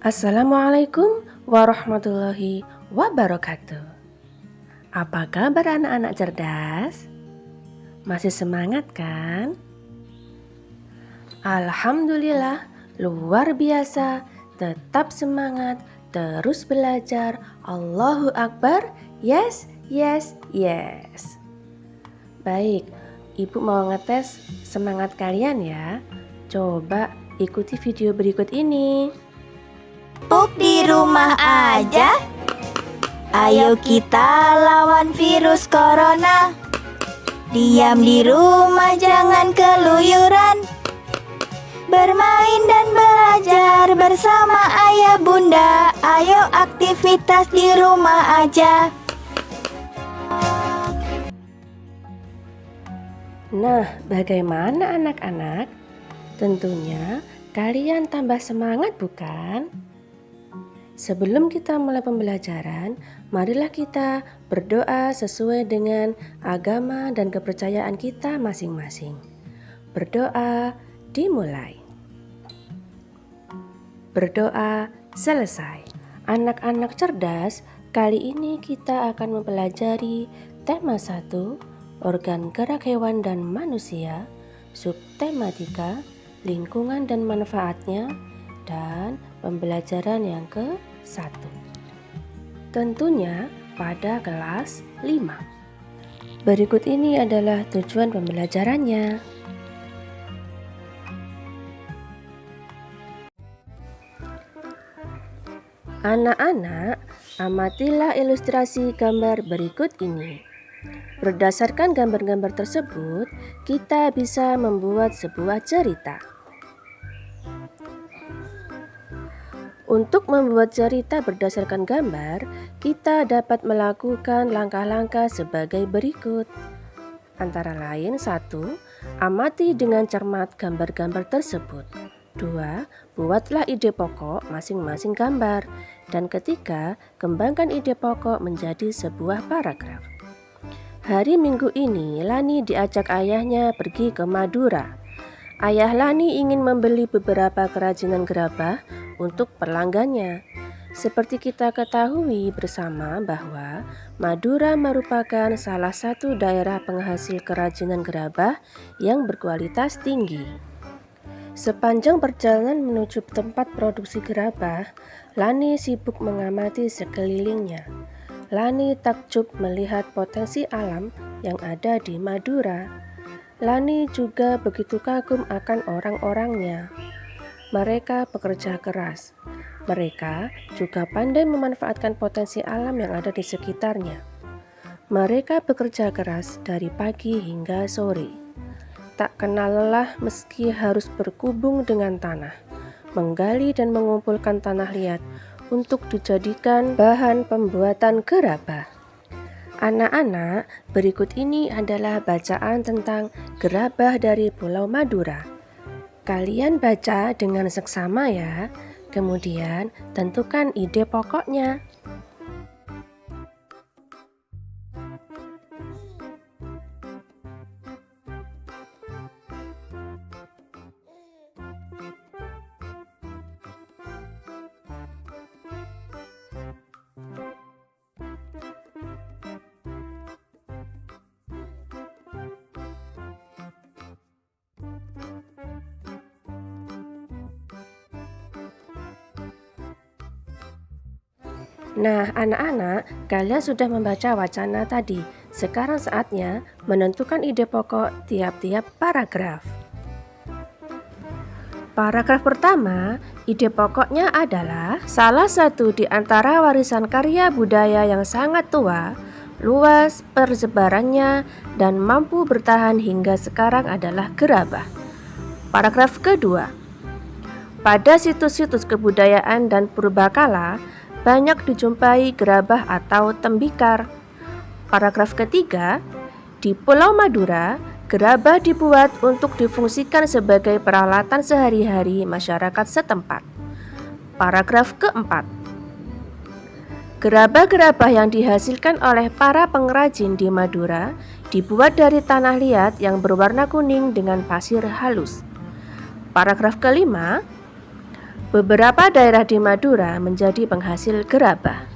Assalamualaikum warahmatullahi wabarakatuh. Apa kabar anak-anak cerdas? Masih semangat kan? Alhamdulillah, luar biasa. Tetap semangat, terus belajar. Allahu Akbar. Yes, yes, yes. Baik, Ibu mau ngetes semangat kalian ya. Coba ikuti video berikut ini. Di rumah aja. Ayo kita lawan virus corona. Diam di rumah, jangan keluyuran. Bermain dan belajar bersama ayah bunda. Ayo aktivitas di rumah aja. Nah, bagaimana anak-anak? Tentunya kalian tambah semangat bukan? Sebelum kita mulai pembelajaran, marilah kita berdoa sesuai dengan agama dan kepercayaan kita masing-masing. Berdoa dimulai. Berdoa selesai. Anak-anak cerdas, kali ini kita akan mempelajari tema 1, organ gerak hewan dan manusia, subtema 3, lingkungan dan manfaatnya, dan pembelajaran yang ke-1. Tentunya pada kelas 5. Berikut ini adalah tujuan pembelajarannya. Anak-anak, amatilah ilustrasi gambar berikut ini. Berdasarkan gambar-gambar tersebut, kita bisa membuat sebuah cerita. Untuk membuat cerita berdasarkan gambar, kita dapat melakukan langkah-langkah sebagai berikut. Antara lain 1. Amati dengan cermat gambar-gambar tersebut. 2. Buatlah ide pokok masing-masing gambar. Dan ketiga, kembangkan ide pokok menjadi sebuah paragraf. Hari Minggu ini, Lani diajak ayahnya pergi ke Madura. Ayah Lani ingin membeli beberapa kerajinan gerabah untuk pelanggannya. Seperti kita ketahui bersama bahwa Madura merupakan salah satu daerah penghasil kerajinan gerabah yang berkualitas tinggi. Sepanjang perjalanan menuju tempat produksi gerabah, Lani sibuk mengamati sekelilingnya. Lani takjub melihat potensi alam yang ada di Madura. Lani juga begitu kagum akan orang-orangnya. Mereka bekerja keras. Mereka juga pandai memanfaatkan potensi alam yang ada di sekitarnya. Mereka bekerja keras dari pagi hingga sore. Tak kenal lelah meski harus berkubung dengan tanah, menggali dan mengumpulkan tanah liat untuk dijadikan bahan pembuatan gerabah. Anak-anak, berikut ini adalah bacaan tentang gerabah dari Pulau Madura. Kalian baca dengan seksama ya, kemudian tentukan ide pokoknya. Nah, anak-anak, kalian sudah membaca wacana tadi. Sekarang saatnya menentukan ide pokok tiap-tiap paragraf. Paragraf pertama, ide pokoknya adalah salah satu di antara warisan karya budaya yang sangat tua, luas persebarannya, dan mampu bertahan hingga sekarang adalah gerabah. Paragraf kedua, pada situs-situs kebudayaan dan purbakala, banyak dijumpai gerabah atau tembikar. Paragraf ketiga, di Pulau Madura, gerabah dibuat untuk difungsikan sebagai peralatan sehari-hari masyarakat setempat. Paragraf keempat, gerabah-gerabah yang dihasilkan oleh para pengrajin di Madura dibuat dari tanah liat yang berwarna kuning dengan pasir halus. Paragraf kelima, Beberapa daerah di Madura menjadi penghasil gerabah.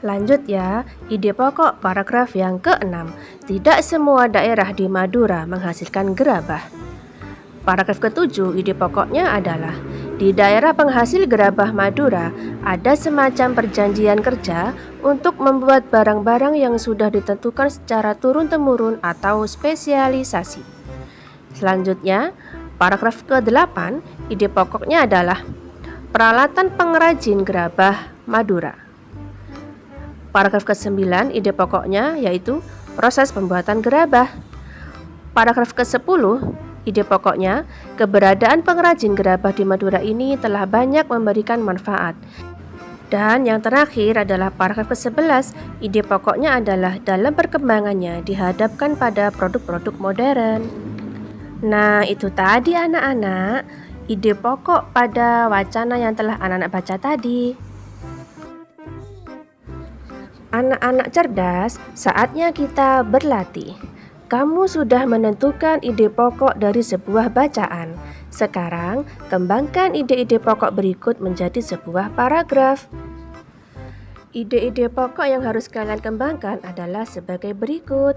Lanjut ya, ide pokok paragraf yang ke-6. Tidak semua daerah di Madura menghasilkan gerabah. Paragraf ke-7, ide pokoknya adalah di daerah penghasil gerabah Madura ada semacam perjanjian kerja untuk membuat barang-barang yang sudah ditentukan secara turun-temurun atau spesialisasi. Selanjutnya, paragraf ke-8, ide pokoknya adalah peralatan pengrajin gerabah Madura. Paragraf ke-9, ide pokoknya yaitu proses pembuatan gerabah. Paragraf ke-10, ide pokoknya keberadaan pengrajin gerabah di Madura ini telah banyak memberikan manfaat. Dan yang terakhir adalah paragraf ke-11, ide pokoknya adalah dalam perkembangannya dihadapkan pada produk-produk modern. Nah, itu tadi anak-anak, ide pokok pada wacana yang telah anak-anak baca tadi. Anak-anak cerdas, saatnya kita berlatih. Kamu sudah menentukan ide pokok dari sebuah bacaan. Sekarang, kembangkan ide-ide pokok berikut menjadi sebuah paragraf. Ide-ide pokok yang harus kalian kembangkan adalah sebagai berikut.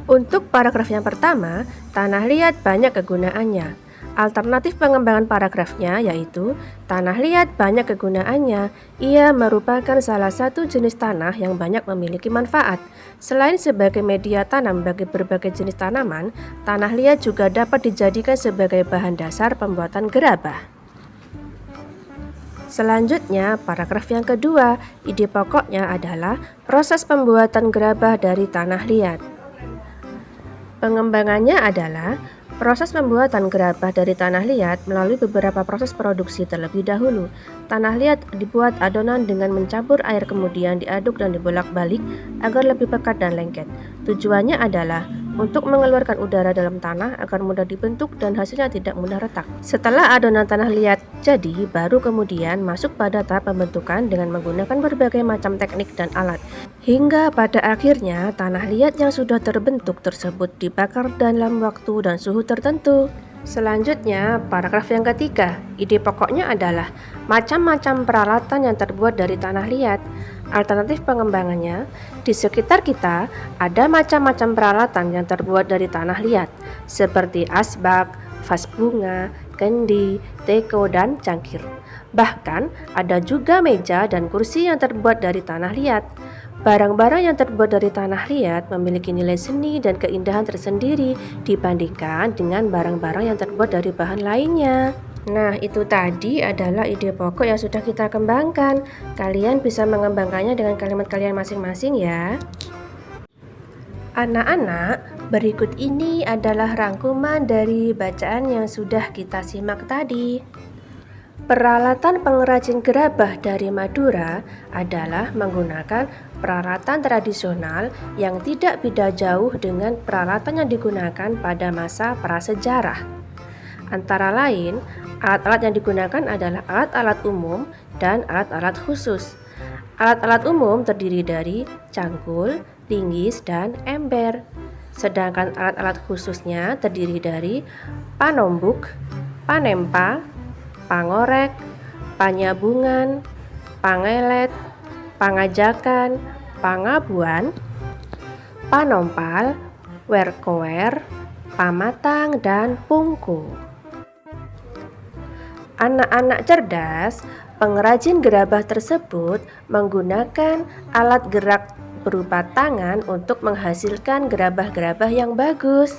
Untuk paragraf yang pertama, tanah liat banyak kegunaannya. Alternatif pengembangan paragrafnya yaitu tanah liat banyak kegunaannya. Ia merupakan salah satu jenis tanah yang banyak memiliki manfaat. Selain sebagai media tanam bagi berbagai jenis tanaman, tanah liat juga dapat dijadikan sebagai bahan dasar pembuatan gerabah. Selanjutnya, paragraf yang kedua, ide pokoknya adalah proses pembuatan gerabah dari tanah liat. Pengembangannya adalah proses pembuatan gerabah dari tanah liat melalui beberapa proses produksi terlebih dahulu. Tanah liat dibuat adonan dengan mencampur air kemudian diaduk dan dibolak-balik agar lebih pekat dan lengket. Tujuannya adalah untuk mengeluarkan udara dalam tanah agar mudah dibentuk dan hasilnya tidak mudah retak. Setelah adonan tanah liat jadi, baru kemudian masuk pada tahap pembentukan dengan menggunakan berbagai macam teknik dan alat. Hingga pada akhirnya tanah liat yang sudah terbentuk tersebut dibakar dalam waktu dan suhu tertentu. Selanjutnya, paragraf yang ketiga, ide pokoknya adalah macam-macam peralatan yang terbuat dari tanah liat. Alternatif pengembangannya, di sekitar kita ada macam-macam peralatan yang terbuat dari tanah liat, seperti asbak, vas bunga, kendi, teko, dan cangkir. Bahkan ada juga meja dan kursi yang terbuat dari tanah liat. Barang-barang yang terbuat dari tanah liat memiliki nilai seni dan keindahan tersendiri dibandingkan dengan barang-barang yang terbuat dari bahan lainnya. Nah, itu tadi adalah ide pokok yang sudah kita kembangkan. Kalian bisa mengembangkannya dengan kalimat kalian masing-masing ya. Anak-anak, berikut ini adalah rangkuman dari bacaan yang sudah kita simak tadi. Peralatan pengrajin gerabah dari Madura adalah menggunakan peralatan tradisional yang tidak beda jauh dengan peralatan yang digunakan pada masa prasejarah. Antara lain, alat-alat yang digunakan adalah alat-alat umum dan alat-alat khusus. Alat-alat umum terdiri dari cangkul, linggis, dan ember. Sedangkan alat-alat khususnya terdiri dari panombuk, panempa, pangorek, panyabungan, pangelet, pangajakan, pangabuan, panompal, werkower, pamatang, dan pungku. Anak-anak cerdas, pengrajin gerabah tersebut menggunakan alat gerak berupa tangan untuk menghasilkan gerabah-gerabah yang bagus.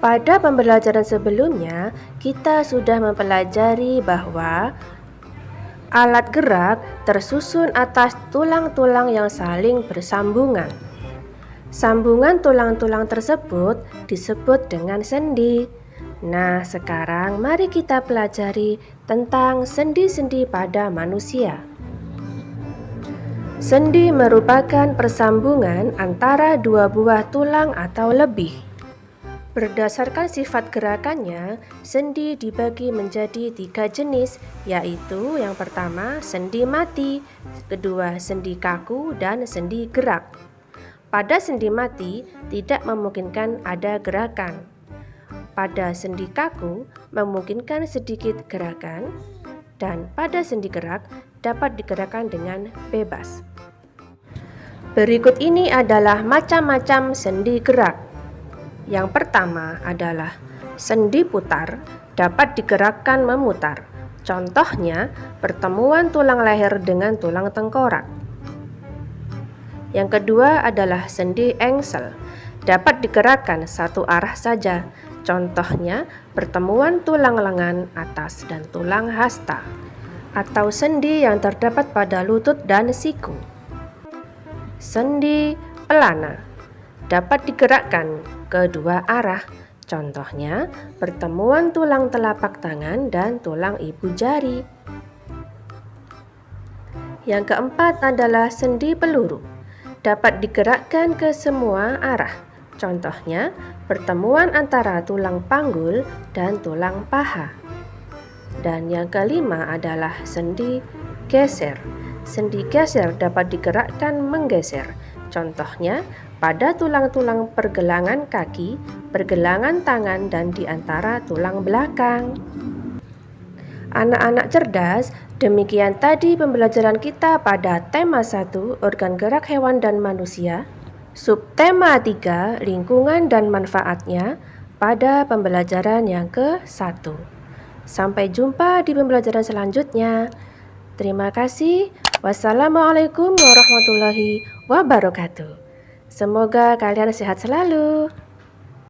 Pada pembelajaran sebelumnya, kita sudah mempelajari bahwa alat gerak tersusun atas tulang-tulang yang saling bersambungan. Sambungan tulang-tulang tersebut disebut dengan sendi. Nah, sekarang mari kita pelajari tentang sendi-sendi pada manusia. Sendi merupakan persambungan antara dua buah tulang atau lebih. Berdasarkan sifat gerakannya, sendi dibagi menjadi 3 jenis, yaitu yang pertama sendi mati, kedua sendi kaku, dan sendi gerak. Pada sendi mati tidak memungkinkan ada gerakan. Pada sendi kaku memungkinkan sedikit gerakan, dan pada sendi gerak dapat digerakkan dengan bebas. Berikut ini adalah macam-macam sendi gerak. Yang pertama adalah sendi putar, dapat digerakkan memutar. Contohnya, pertemuan tulang leher dengan tulang tengkorak. Yang kedua adalah sendi engsel, dapat digerakkan satu arah saja. Contohnya, pertemuan tulang lengan atas dan tulang hasta, atau sendi yang terdapat pada lutut dan siku. Sendi pelana dapat digerakkan kedua arah. Contohnya, pertemuan tulang telapak tangan dan tulang ibu jari. Yang keempat adalah sendi peluru, dapat digerakkan ke semua arah. Contohnya, pertemuan antara tulang panggul dan tulang paha. Dan yang kelima adalah sendi geser. Sendi geser dapat digerakkan menggeser. Contohnya, pada tulang-tulang pergelangan kaki, pergelangan tangan, dan di antara tulang belakang. Anak-anak cerdas, demikian tadi pembelajaran kita pada tema 1, organ gerak hewan dan manusia. Subtema 3, lingkungan dan manfaatnya, pada pembelajaran yang ke-1. Sampai jumpa di pembelajaran selanjutnya. Terima kasih. Wassalamualaikum warahmatullahi wabarakatuh. Semoga kalian sehat selalu.